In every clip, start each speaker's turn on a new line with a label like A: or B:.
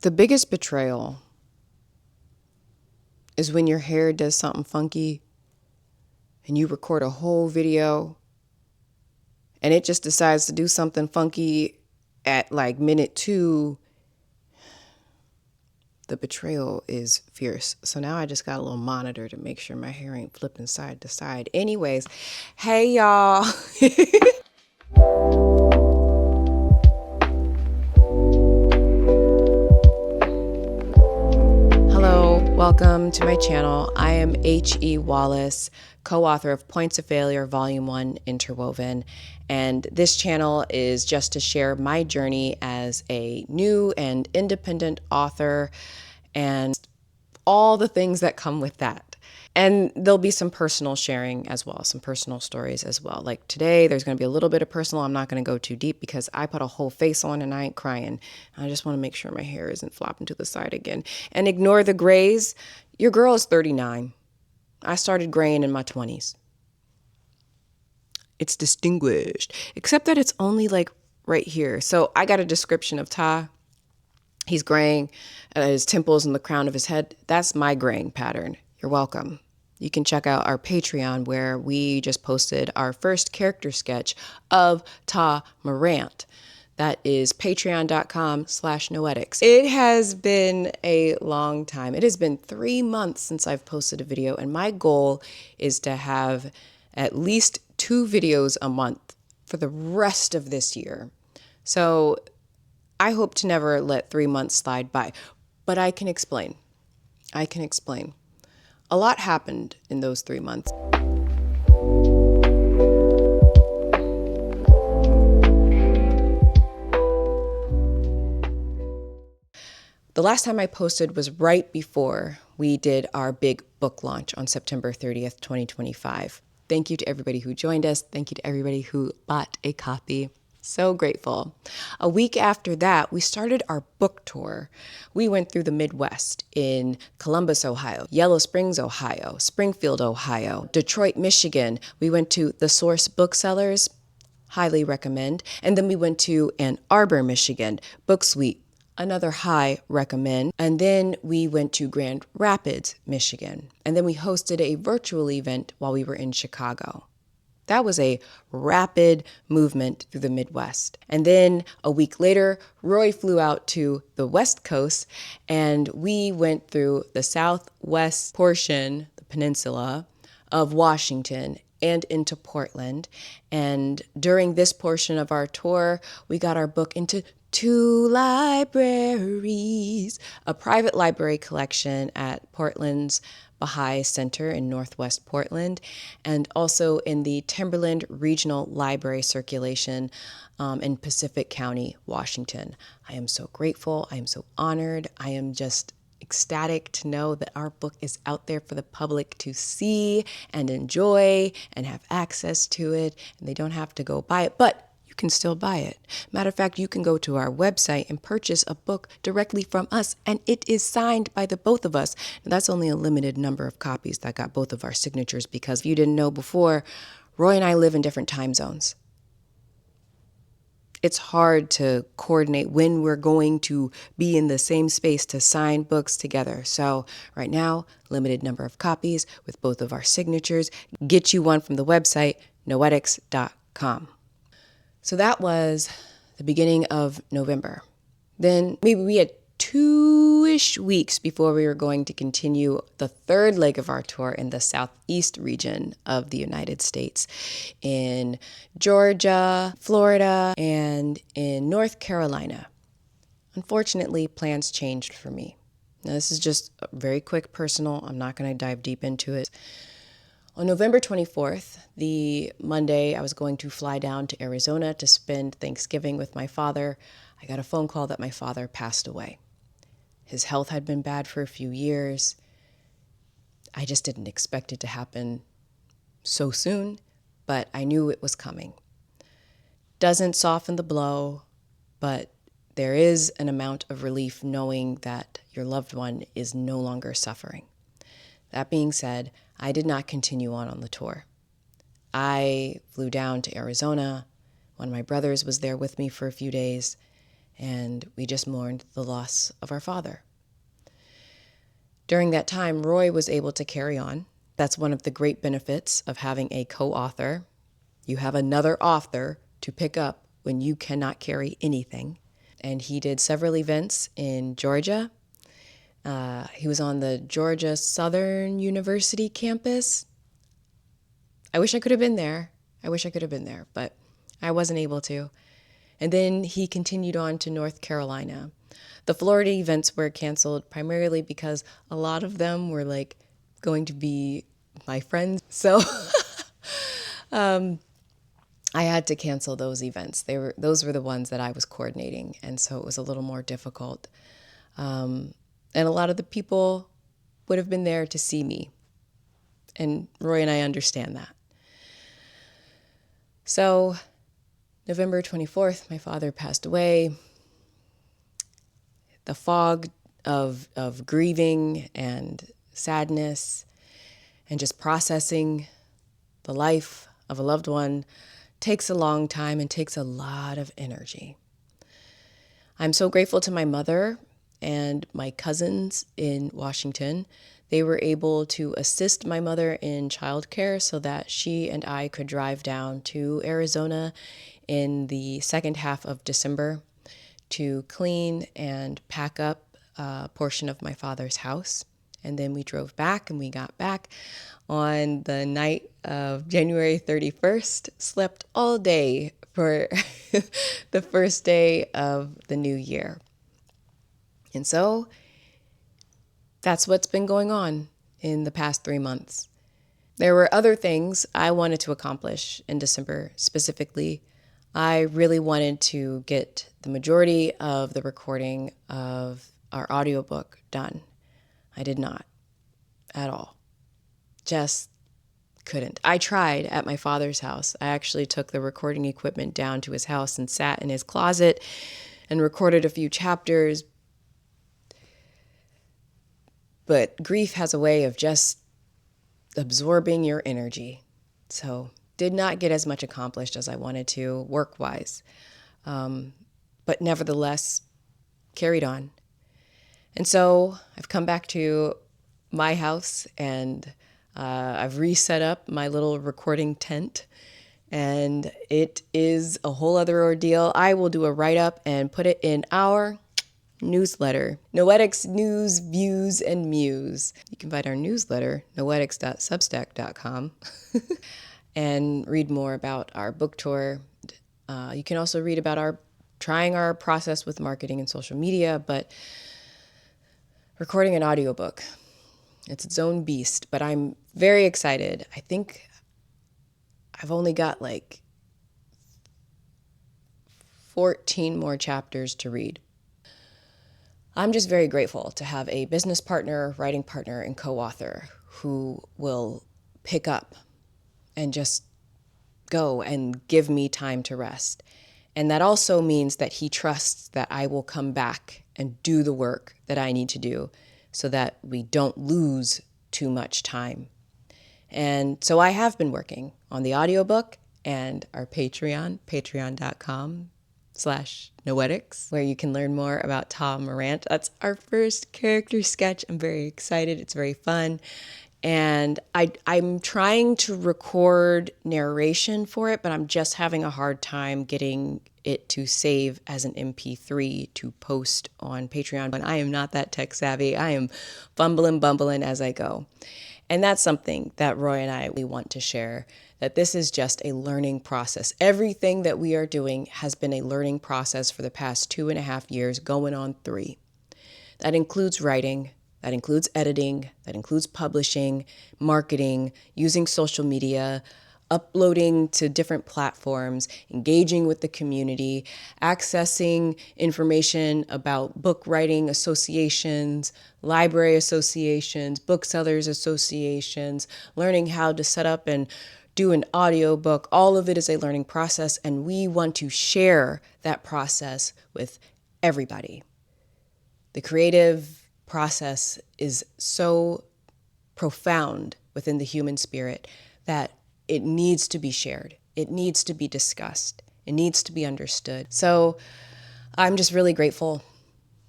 A: The biggest betrayal is when your hair does something funky and you record a whole video and it just decides to do something funky at like minute 2. The betrayal is fierce. So now I just got a little monitor to make sure my hair ain't flipping side to side. Anyways, hey y'all. Welcome to my channel. I am H.E. Wallace, co-author of Points of Failure, Volume 1, Interwoven. And this channel is just to share my journey as a new and independent author and all the things that come with that. And there'll be some personal sharing as well, some personal stories as well. Like today, there's going to be a little bit of personal. I'm not going to go too deep because I put a whole face on and I ain't crying. I just want to make sure my hair isn't flopping to the side again. And ignore the grays. Your girl is 39. I started graying in my 20s. It's distinguished, except that it's only like right here. So I got a description of Ty. He's graying at his temples and the crown of his head. That's my graying pattern. You're welcome. You can check out our Patreon where we just posted our first character sketch of Ta Morant. That is patreon.com/noetics. It has been a long time. It has been 3 months since I've posted a video, and my goal is to have at least 2 videos a month for the rest of this year. So I hope to never let 3 months slide by, but I can explain. A lot happened in those 3 months. The last time I posted was right before we did our big book launch on September 30th, 2025. Thank you to everybody who joined us. Thank you to everybody who bought a copy. So grateful. A week after that, we started our book tour. We went through the Midwest in Columbus, Ohio, Yellow Springs, Ohio, Springfield, Ohio, Detroit, Michigan. We went to the Source Booksellers, highly recommend. And then we went to Ann Arbor, Michigan, Book Suite, another high recommend. And then we went to Grand Rapids, Michigan. And then we hosted a virtual event while we were in Chicago. That was a rapid movement through the Midwest. And then a week later, Roy flew out to the West Coast and we went through the southwest portion, the peninsula of Washington and into Portland. And during this portion of our tour, we got our book into 2 libraries, a private library collection at Portland's Baha'i Center in Northwest Portland, and also in the Timberland Regional Library Circulation in Pacific County, Washington. I am so grateful. I am so honored. I am just ecstatic to know that our book is out there for the public to see and enjoy and have access to it, and they don't have to go buy it, but you can still buy it. Matter of fact, you can go to our website and purchase a book directly from us, and it is signed by the both of us. Now, that's only a limited number of copies that got both of our signatures because if you didn't know before, Roy and I live in different time zones. It's hard to coordinate when we're going to be in the same space to sign books together. So right now, limited number of copies with both of our signatures. Get you one from the website, noetics.com. So that was the beginning of November. Then maybe we had 2-ish weeks before we were going to continue the 3rd leg of our tour in the southeast region of the United States, in Georgia, Florida, and in North Carolina. Unfortunately, plans changed for me. Now, this is just a very quick personal. I'm not going to dive deep into it. On November 24th, the Monday, I was going to fly down to Arizona to spend Thanksgiving with my father. I got a phone call that my father passed away. His health had been bad for a few years. I just didn't expect it to happen so soon, but I knew it was coming. Doesn't soften the blow, but there is an amount of relief knowing that your loved one is no longer suffering. That being said, I did not continue on the tour. I flew down to Arizona. One of my brothers was there with me for a few days, and we just mourned the loss of our father. During that time, Roy was able to carry on. That's one of the great benefits of having a co-author. You have another author to pick up when you cannot carry anything. And he did several events in Georgia. He was on the Georgia Southern University campus. I wish I could have been there. But I wasn't able to. And then he continued on to North Carolina. The Florida events were canceled primarily because a lot of them were like going to be my friends. So I had to cancel those events. Those were the ones that I was coordinating, and so it was a little more difficult. And a lot of the people would have been there to see me, and Roy and I understand that. So November 24th, my father passed away. The fog of grieving and sadness and just processing the life of a loved one takes a long time and takes a lot of energy. I'm so grateful to my mother and my cousins in Washington. They were able to assist my mother in childcare so that she and I could drive down to Arizona in the second half of December to clean and pack up a portion of my father's house. And then we drove back, and we got back on the night of January 31st, slept all day for the first day of the new year. And so that's what's been going on in the past 3 months. There were other things I wanted to accomplish in December specifically. I really wanted to get the majority of the recording of our audiobook done. I did not at all. Just couldn't. I tried at my father's house. I actually took the recording equipment down to his house and sat in his closet and recorded a few chapters. But grief has a way of just absorbing your energy. So did not get as much accomplished as I wanted to work-wise. But nevertheless, carried on. And so I've come back to my house, and I've reset up my little recording tent, and it is a whole other ordeal. I will do a write-up and put it in our newsletter, Noetics News, Views, and Muse. You can find our newsletter, noetics.substack.com, and read more about our book tour. You can also read about trying our process with marketing and social media, but recording an audiobook, it's its own beast, but I'm very excited. I think I've only got like 14 more chapters to read. I'm just very grateful to have a business partner, writing partner, and co-author who will pick up and just go and give me time to rest. And that also means that he trusts that I will come back and do the work that I need to do so that we don't lose too much time. And so I have been working on the audiobook and our Patreon, patreon.com/Noetics, where you can learn more about Tom Morant. That's our first character sketch. I'm very excited. It's very fun. And I'm trying to record narration for it, but I'm just having a hard time getting it to save as an MP3 to post on Patreon. But I am not that tech savvy. I am bumbling as I go. And that's something that Roy and I want to share, that this is just a learning process. Everything that we are doing has been a learning process for the past 2.5 years, going on 3. That includes writing. That includes editing, that includes publishing, marketing, using social media, uploading to different platforms, engaging with the community, accessing information about book writing associations, library associations, booksellers associations, learning how to set up and do an audiobook. All of it is a learning process, and we want to share that process with everybody. The creative process is so profound within the human spirit that it needs to be shared. It needs to be discussed. It needs to be understood. So I'm just really grateful.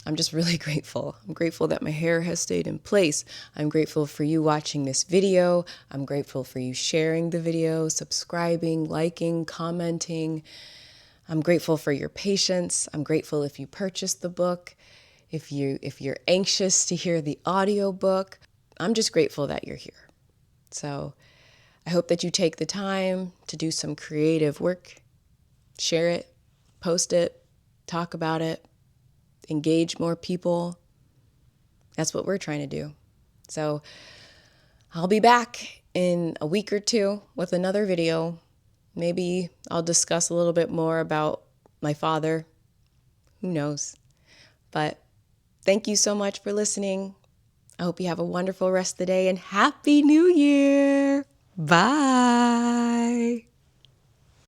A: I'm just really grateful. I'm grateful that my hair has stayed in place. I'm grateful for you watching this video. I'm grateful for you sharing the video, subscribing, liking, commenting. I'm grateful for your patience. I'm grateful if you purchased the book, if you're anxious to hear the audiobook. I'm just grateful that you're here. So I hope that you take the time to do some creative work, share it, post it, talk about it, engage more people. That's what we're trying to do. So I'll be back in a week or two with another video. Maybe I'll discuss a little bit more about my father. Who knows? But thank you so much for listening. I hope you have a wonderful rest of the day and Happy New Year. Bye.